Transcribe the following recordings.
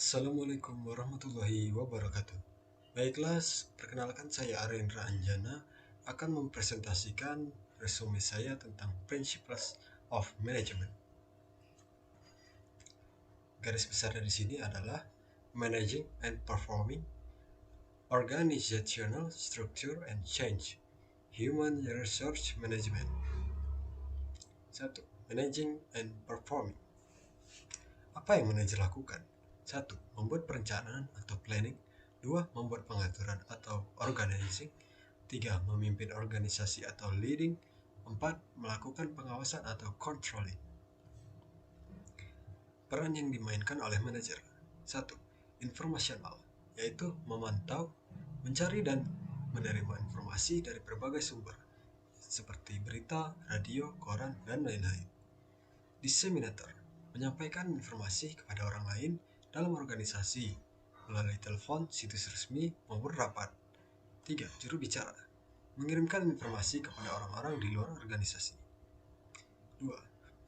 Assalamualaikum warahmatullahi wabarakatuh. Baiklah, perkenalkan saya Arendra Anjana akan mempresentasikan resume saya tentang Principles of Management. Garis besarnya di sini adalah Managing and Performing, Organizational Structure and Change, Human Resource Management. 1. Managing and Performing. Apa yang manajer lakukan? 1. Membuat perencanaan atau planning. 2. Membuat pengaturan atau organizing. 3. Memimpin organisasi atau leading. 4. Melakukan pengawasan atau controlling. Peran yang dimainkan oleh manajer. 1. Informasional, yaitu memantau, mencari dan menerima informasi dari berbagai sumber, seperti berita, radio, koran, dan lain-lain. Disseminator, menyampaikan informasi kepada orang lain dalam organisasi melalui telepon, situs resmi, maupun rapat. 3. Juru bicara, mengirimkan informasi kepada orang-orang di luar organisasi. 2.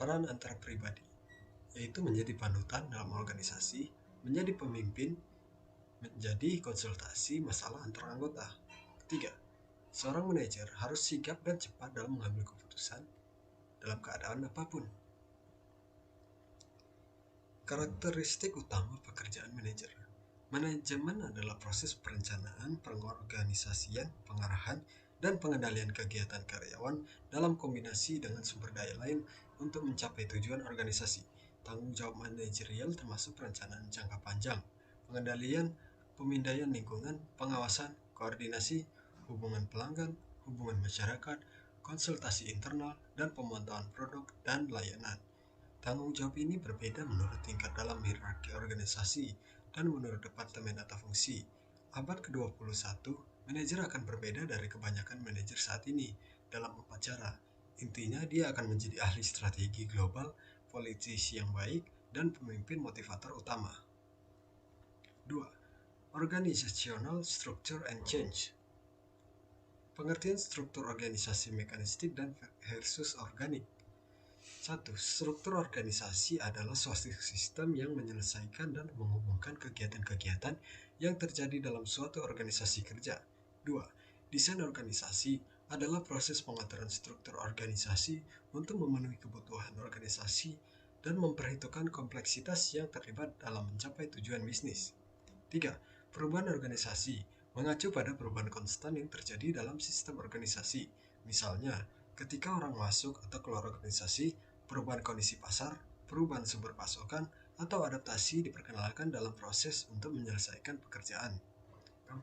Peran antar pribadi, yaitu menjadi panutan dalam organisasi, menjadi pemimpin, menjadi konsultasi masalah antar anggota. 3. Seorang manajer harus sigap dan cepat dalam mengambil keputusan dalam keadaan apapun. Karakteristik utama pekerjaan manajer. Manajemen adalah proses perencanaan, pengorganisasian, pengarahan, dan pengendalian kegiatan karyawan dalam kombinasi dengan sumber daya lain untuk mencapai tujuan organisasi. Tanggung jawab manajerial termasuk perencanaan jangka panjang, pengendalian, pemindaian lingkungan, pengawasan, koordinasi, hubungan pelanggan, hubungan masyarakat, konsultasi internal, dan pemantauan produk dan layanan. Tanggung jawab ini berbeda menurut tingkat dalam hierarki organisasi dan menurut departemen atau fungsi. Abad ke-21, manajer akan berbeda dari kebanyakan manajer saat ini dalam 4 cara. Intinya dia akan menjadi ahli strategi global, politisi yang baik, dan pemimpin motivator utama. 2. Organizational Structure and Change. Pengertian struktur organisasi mekanistik dan versus organik. 1. Struktur organisasi adalah suatu sistem yang menyelesaikan dan menghubungkan kegiatan-kegiatan yang terjadi dalam suatu organisasi kerja. 2. Desain organisasi adalah proses pengaturan struktur organisasi untuk memenuhi kebutuhan organisasi dan memperhitungkan kompleksitas yang terlibat dalam mencapai tujuan bisnis. 3. Perubahan organisasi mengacu pada perubahan konstan yang terjadi dalam sistem organisasi. Misalnya, ketika orang masuk atau keluar organisasi, perubahan kondisi pasar, perubahan sumber pasokan, atau adaptasi diperkenalkan dalam proses untuk menyelesaikan pekerjaan. 4.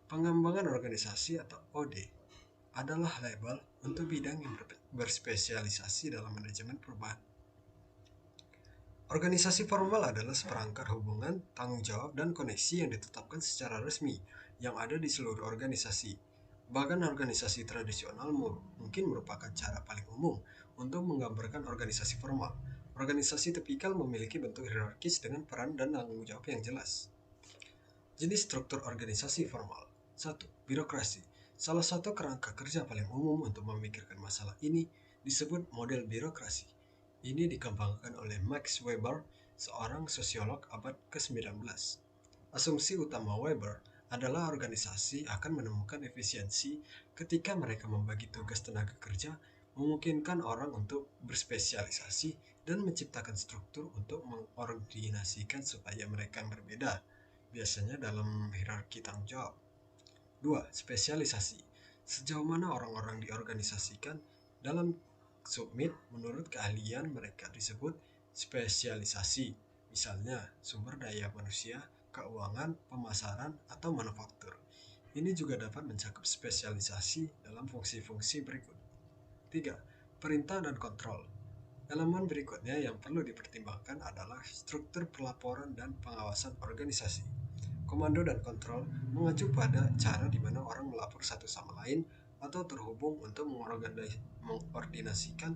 Pengembangan organisasi atau OD adalah label untuk bidang yang berspesialisasi dalam manajemen perubahan. Organisasi formal adalah seperangkat hubungan, tanggung jawab, dan koneksi yang ditetapkan secara resmi yang ada di seluruh organisasi. Bahkan organisasi tradisional mungkin merupakan cara paling umum untuk menggambarkan organisasi formal. Organisasi tipikal memiliki bentuk hierarkis dengan peran dan tanggung jawab yang jelas. Jenis struktur organisasi formal. 1. Birokrasi. Salah satu kerangka kerja paling umum untuk memikirkan masalah ini disebut model birokrasi. Ini dikembangkan oleh Max Weber, seorang sosiolog abad ke-19. Asumsi utama Weber adalah organisasi akan menemukan efisiensi ketika mereka membagi tugas tenaga kerja, memungkinkan orang untuk berspesialisasi, dan menciptakan struktur untuk mengordinasikan supaya mereka yang berbeda, biasanya dalam hierarki tanggung jawab. 2. Spesialisasi. Sejauh mana orang-orang diorganisasikan dalam submit menurut keahlian mereka disebut spesialisasi. Misalnya, sumber daya manusia, keuangan, pemasaran, atau manufaktur. Ini juga dapat mencakup spesialisasi dalam fungsi-fungsi berikut. 3. Perintah dan kontrol. Elemen berikutnya yang perlu dipertimbangkan adalah struktur pelaporan dan pengawasan organisasi. Komando dan kontrol mengacu pada cara di mana orang melapor satu sama lain atau terhubung untuk mengordinasikan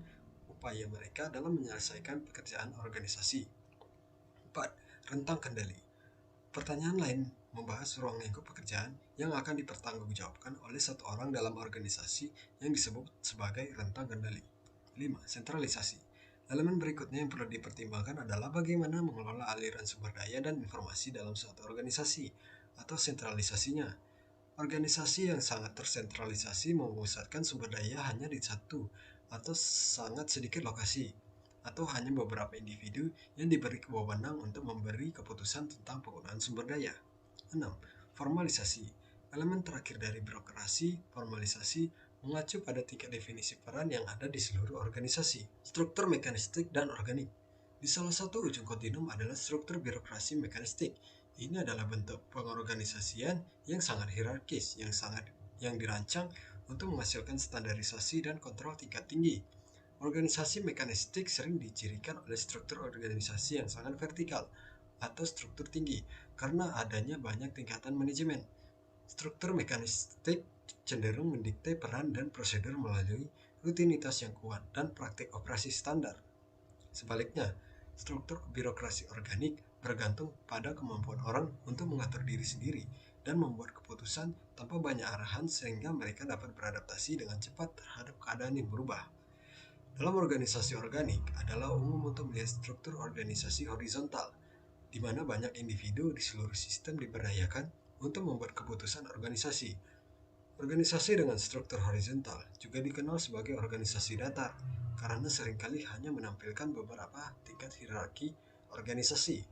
upaya mereka dalam menyelesaikan pekerjaan organisasi. 4. Rentang kendali. Pertanyaan lain membahas ruang lingkup pekerjaan yang akan dipertanggungjawabkan oleh satu orang dalam organisasi yang disebut sebagai rentang kendali. 5. Sentralisasi. Elemen berikutnya yang perlu dipertimbangkan adalah bagaimana mengelola aliran sumber daya dan informasi dalam suatu organisasi atau sentralisasinya. Organisasi yang sangat tersentralisasi memusatkan sumber daya hanya di satu atau sangat sedikit lokasi, atau hanya beberapa individu yang diberi wewenang untuk memberi keputusan tentang penggunaan sumber daya. 6. Formalisasi. Elemen terakhir dari birokrasi, formalisasi, mengacu pada tiga definisi peran yang ada di seluruh organisasi. Struktur mekanistik dan organik. Di salah satu ujung kontinum adalah struktur birokrasi mekanistik. Ini adalah bentuk pengorganisasian yang sangat hierarkis, yang dirancang untuk menghasilkan standarisasi dan kontrol tingkat tinggi. Organisasi mekanistik sering dicirikan oleh struktur organisasi yang sangat vertikal atau struktur tinggi karena adanya banyak tingkatan manajemen. Struktur mekanistik cenderung mendikte peran dan prosedur melalui rutinitas yang kuat dan praktik operasi standar. Sebaliknya, struktur birokrasi organik bergantung pada kemampuan orang untuk mengatur diri sendiri dan membuat keputusan tanpa banyak arahan sehingga mereka dapat beradaptasi dengan cepat terhadap keadaan yang berubah. Dalam organisasi organik adalah umum untuk melihat struktur organisasi horizontal, di mana banyak individu di seluruh sistem diberdayakan untuk membuat keputusan organisasi. Organisasi dengan struktur horizontal juga dikenal sebagai organisasi datar, karena seringkali hanya menampilkan beberapa tingkat hierarki organisasi.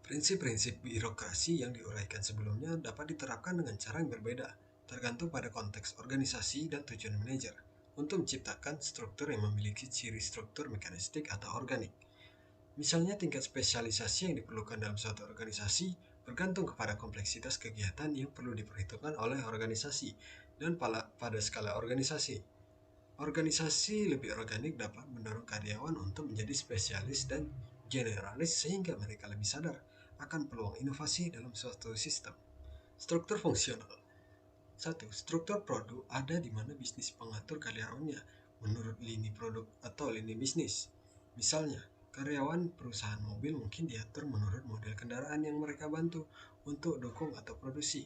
Prinsip-prinsip birokrasi yang diuraikan sebelumnya dapat diterapkan dengan cara yang berbeda, tergantung pada konteks organisasi dan tujuan manajer, untuk menciptakan struktur yang memiliki ciri struktur mekanistik atau organik. Misalnya tingkat spesialisasi yang diperlukan dalam suatu organisasi bergantung kepada kompleksitas kegiatan yang perlu diperhitungkan oleh organisasi dan pada skala organisasi. Organisasi lebih organik dapat mendorong karyawan untuk menjadi spesialis dan generalis sehingga mereka lebih sadar akan peluang inovasi dalam suatu sistem. Struktur fungsional. 1. Struktur produk ada di mana bisnis mengatur karyawannya menurut lini produk atau lini bisnis. Misalnya, karyawan perusahaan mobil mungkin diatur menurut model kendaraan yang mereka bantu untuk dukung atau produksi.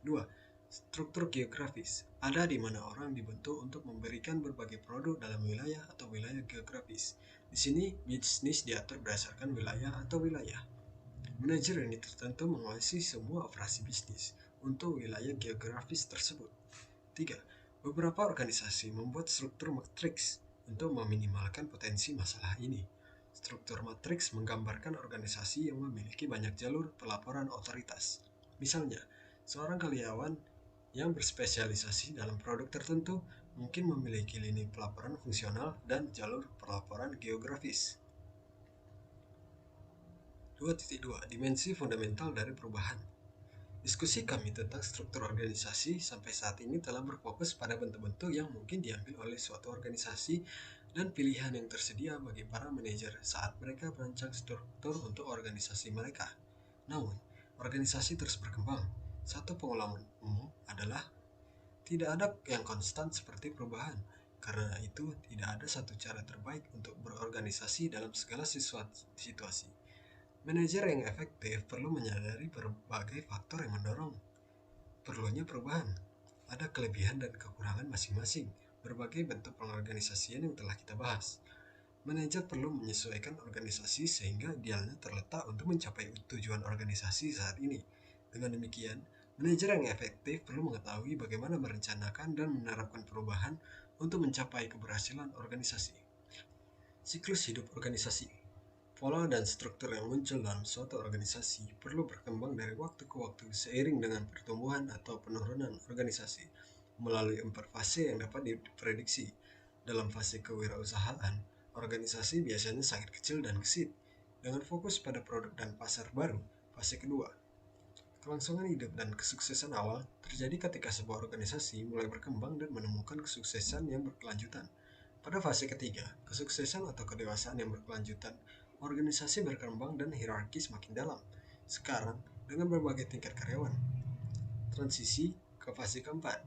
2. Struktur geografis ada di mana orang dibentuk untuk memberikan berbagai produk dalam wilayah atau wilayah geografis. Di sini, bisnis diatur berdasarkan wilayah atau wilayah. Manajer ini tertentu menguasai semua operasi bisnis untuk wilayah geografis tersebut. 3. Beberapa organisasi membuat struktur matriks untuk meminimalkan potensi masalah ini. Struktur matriks menggambarkan organisasi yang memiliki banyak jalur pelaporan otoritas. Misalnya, seorang karyawan yang berspesialisasi dalam produk tertentu mungkin memiliki lini pelaporan fungsional dan jalur pelaporan geografis. 2.2 Dimensi fundamental dari perubahan. Diskusi kami tentang struktur organisasi sampai saat ini telah berfokus pada bentuk-bentuk yang mungkin diambil oleh suatu organisasi dan pilihan yang tersedia bagi para manajer saat mereka merancang struktur untuk organisasi mereka. Namun, organisasi terus berkembang. Satu pengalaman umum adalah tidak ada yang konstan seperti perubahan. Karena itu, tidak ada satu cara terbaik untuk berorganisasi dalam segala situasi. Manajer yang efektif perlu menyadari berbagai faktor yang mendorong perlunya perubahan. Ada kelebihan dan kekurangan masing-masing berbagai bentuk pengorganisasian yang telah kita bahas. Manajer perlu menyesuaikan organisasi sehingga idealnya terletak untuk mencapai tujuan organisasi saat ini. Dengan demikian, manajer yang efektif perlu mengetahui bagaimana merencanakan dan menerapkan perubahan untuk mencapai keberhasilan organisasi. Siklus hidup organisasi. Pola dan struktur yang muncul dalam suatu organisasi perlu berkembang dari waktu ke waktu seiring dengan pertumbuhan atau penurunan organisasi melalui 4 fase yang dapat diprediksi. Dalam fase kewirausahaan, organisasi biasanya sangat kecil dan gesit, dengan fokus pada produk dan pasar baru. Fase kedua, kelangsungan hidup dan kesuksesan awal terjadi ketika sebuah organisasi mulai berkembang dan menemukan kesuksesan yang berkelanjutan. Pada fase ketiga, kesuksesan atau kedewasaan yang berkelanjutan, organisasi berkembang dan hierarki semakin dalam. Sekarang, dengan berbagai tingkat karyawan. Transisi ke fase keempat,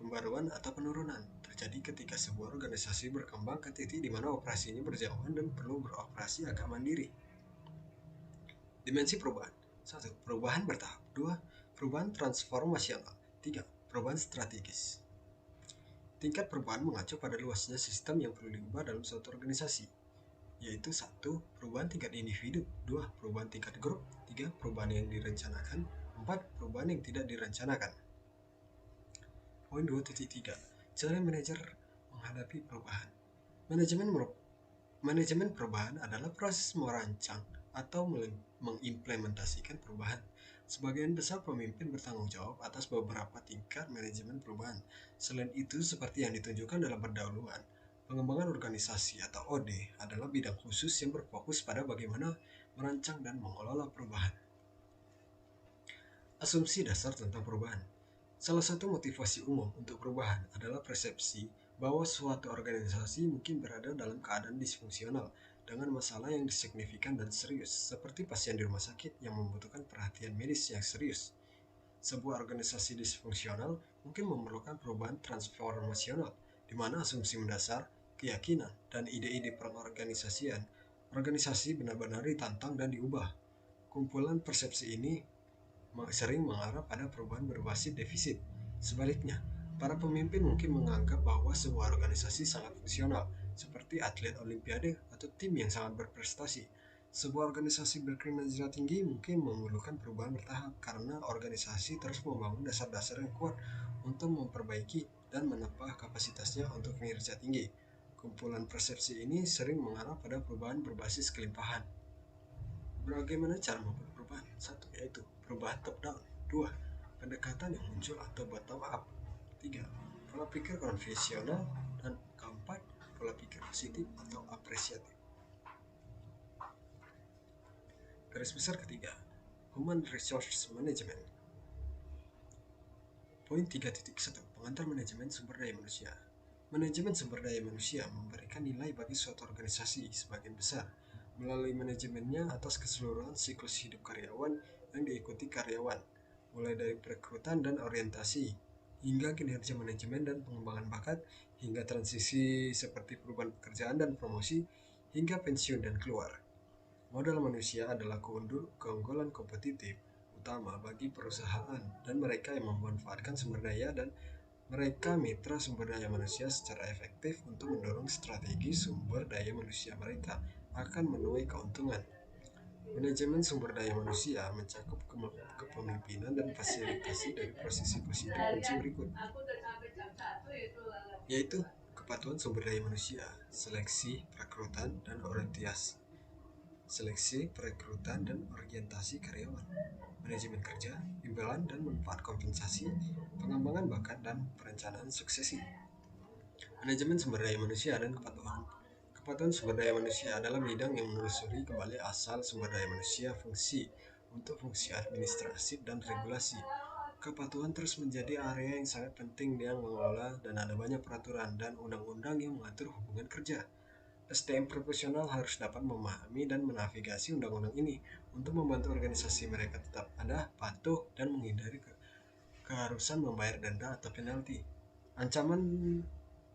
pembaruan atau penurunan, terjadi ketika sebuah organisasi berkembang ke titik di mana operasinya berjauhan dan perlu beroperasi agak mandiri. Dimensi perubahan. 1. Perubahan bertahap. 2. Perubahan transformasional. 3. Perubahan strategis. Tingkat perubahan mengacu pada luasnya sistem yang perlu diubah dalam suatu organisasi, yaitu 1. Perubahan tingkat individu, 2. Perubahan tingkat grup, 3. Perubahan yang direncanakan, 4. Perubahan yang tidak direncanakan. Poin 2.3. Cara manajer menghadapi perubahan. Manajemen perubahan adalah proses merancang atau mengimplementasikan perubahan. Sebagian besar pemimpin bertanggung jawab atas beberapa tingkat manajemen perubahan. Selain itu, seperti yang ditunjukkan dalam pendahuluan, pengembangan organisasi atau OD adalah bidang khusus yang berfokus pada bagaimana merancang dan mengelola perubahan. Asumsi dasar tentang perubahan. Salah satu motivasi umum untuk perubahan adalah persepsi bahwa suatu organisasi mungkin berada dalam keadaan disfungsional dengan masalah yang signifikan dan serius, seperti pasien di rumah sakit yang membutuhkan perhatian medis yang serius. Sebuah organisasi disfungsional mungkin memerlukan perubahan transformasional, di mana asumsi mendasar, keyakinan, dan ide-ide pengorganisasian organisasi benar-benar ditantang dan diubah. Kumpulan persepsi ini sering mengarah pada perubahan berbasis defisit. Sebaliknya, para pemimpin mungkin menganggap bahwa sebuah organisasi sangat fungsional, seperti atlet olimpiade atau tim yang sangat berprestasi. Sebuah organisasi berkinerja tinggi mungkin memerlukan perubahan bertahap karena organisasi terus membangun dasar-dasar yang kuat untuk memperbaiki dan menambah kapasitasnya untuk kinerja tinggi. Kumpulan persepsi ini sering mengarah pada perubahan berbasis kelimpahan. Bagaimana cara membuat perubahan? 1. Yaitu perubahan top down. 2. Pendekatan yang muncul atau bottom up. 3. Pola pikir konvensional. Dan keempat, pola pikir positif atau apresiatif. Garis besar ketiga, Human Resource Management. Poin 3.1, pengantar manajemen sumber daya manusia. Manajemen sumber daya manusia memberikan nilai bagi suatu organisasi sebagian besar melalui manajemennya atas keseluruhan siklus hidup karyawan yang diikuti karyawan, mulai dari perekrutan dan orientasi, hingga kinerja manajemen dan pengembangan bakat, hingga transisi seperti perubahan pekerjaan dan promosi, hingga pensiun dan keluar. Modal manusia adalah keunggulan kompetitif utama bagi perusahaan dan mereka yang memanfaatkan sumber daya dan mereka mitra sumber daya manusia secara efektif untuk mendorong strategi sumber daya manusia mereka akan menuai keuntungan. Manajemen sumber daya manusia mencakup kepemimpinan dan fasilitasi dari posisi-posisi kunci berikut, yaitu kepatuhan sumber daya manusia, seleksi, perekrutan, dan orientasi. Karyawan, manajemen kerja, imbalan dan manfaat kompensasi, pengembangan bakat, dan perencanaan suksesi. Manajemen sumber daya manusia dan kepatuhan. Kepatuhan sumber daya manusia adalah bidang yang menelusuri kembali asal sumber daya manusia untuk fungsi administrasi dan regulasi. Kepatuhan terus menjadi area yang sangat penting yang mengelola dan ada banyak peraturan dan undang-undang yang mengatur hubungan kerja. SDM profesional harus dapat memahami dan menavigasi undang-undang ini untuk membantu organisasi mereka tetap ada, patuh, dan menghindari keharusan membayar denda atau penalti. Ancaman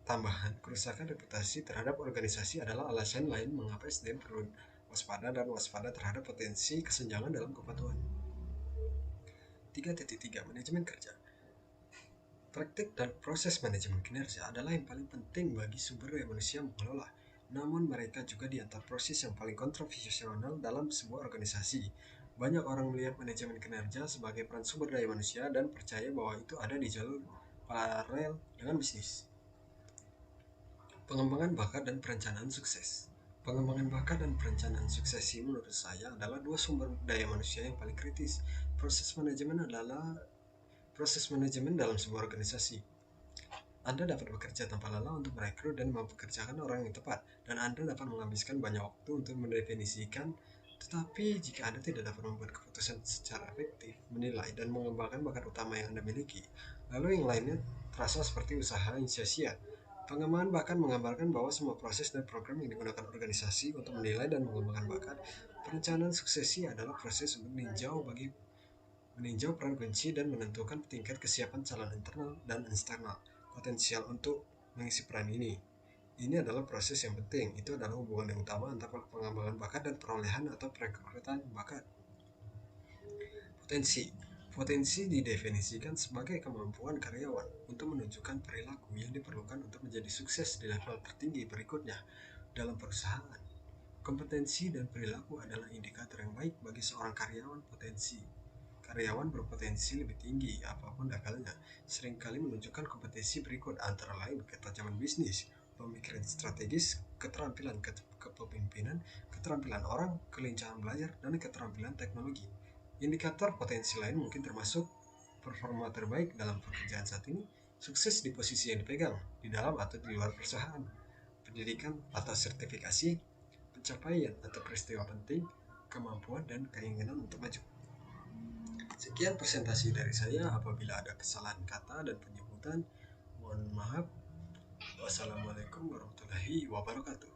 tambahan kerusakan reputasi terhadap organisasi adalah alasan lain mengapa SDM perlu waspada terhadap potensi kesenjangan dalam kepatuhan. 3.3 Manajemen kerja. Praktik dan proses manajemen kinerja adalah yang paling penting bagi sumber daya manusia mengelola. Namun mereka juga di antara proses yang paling kontroversial dalam sebuah organisasi. Banyak orang melihat manajemen kinerja sebagai peran sumber daya manusia dan percaya bahwa itu ada di jalur paralel dengan bisnis. Pengembangan bakat dan perencanaan sukses. Pengembangan bakat dan perencanaan sukses menurut saya adalah dua sumber daya manusia yang paling kritis. Proses manajemen dalam sebuah organisasi. Anda dapat bekerja tanpa lelah untuk merekrut dan mempekerjakan orang yang tepat, dan Anda dapat menghabiskan banyak waktu untuk mendefinisikan. Tetapi jika Anda tidak dapat membuat keputusan secara efektif, menilai, dan mengembangkan bakat utama yang Anda miliki, lalu yang lainnya terasa seperti usaha yang sia-sia. Pengembangan bakat menggambarkan bahwa semua proses dan program yang digunakan organisasi untuk menilai dan mengembangkan bakat. Perencanaan suksesi adalah proses untuk meninjau peran kunci dan menentukan tingkat kesiapan calon internal dan eksternal potensial untuk mengisi peran ini. Ini adalah proses yang penting. Itu adalah hubungan yang utama antara pengembangan bakat dan perolehan atau perekrutan bakat. Potensi didefinisikan sebagai kemampuan karyawan untuk menunjukkan perilaku yang diperlukan untuk menjadi sukses di level tertinggi berikutnya dalam perusahaan. Kompetensi dan perilaku adalah indikator yang baik bagi seorang karyawan potensi. Karyawan berpotensi lebih tinggi apapun levelnya, seringkali menunjukkan kompetensi berikut antara lain ketajaman bisnis, pemikiran strategis, keterampilan kepemimpinan, keterampilan orang, kelincahan belajar, dan keterampilan teknologi. Indikator potensi lain mungkin termasuk performa terbaik dalam pekerjaan saat ini, sukses di posisi yang dipegang, di dalam atau di luar perusahaan, pendidikan atau sertifikasi, pencapaian atau peristiwa penting, kemampuan dan keinginan untuk maju. Sekian presentasi dari saya. Apabila ada kesalahan kata dan penyebutan, mohon maaf. Wassalamualaikum warahmatullahi wabarakatuh.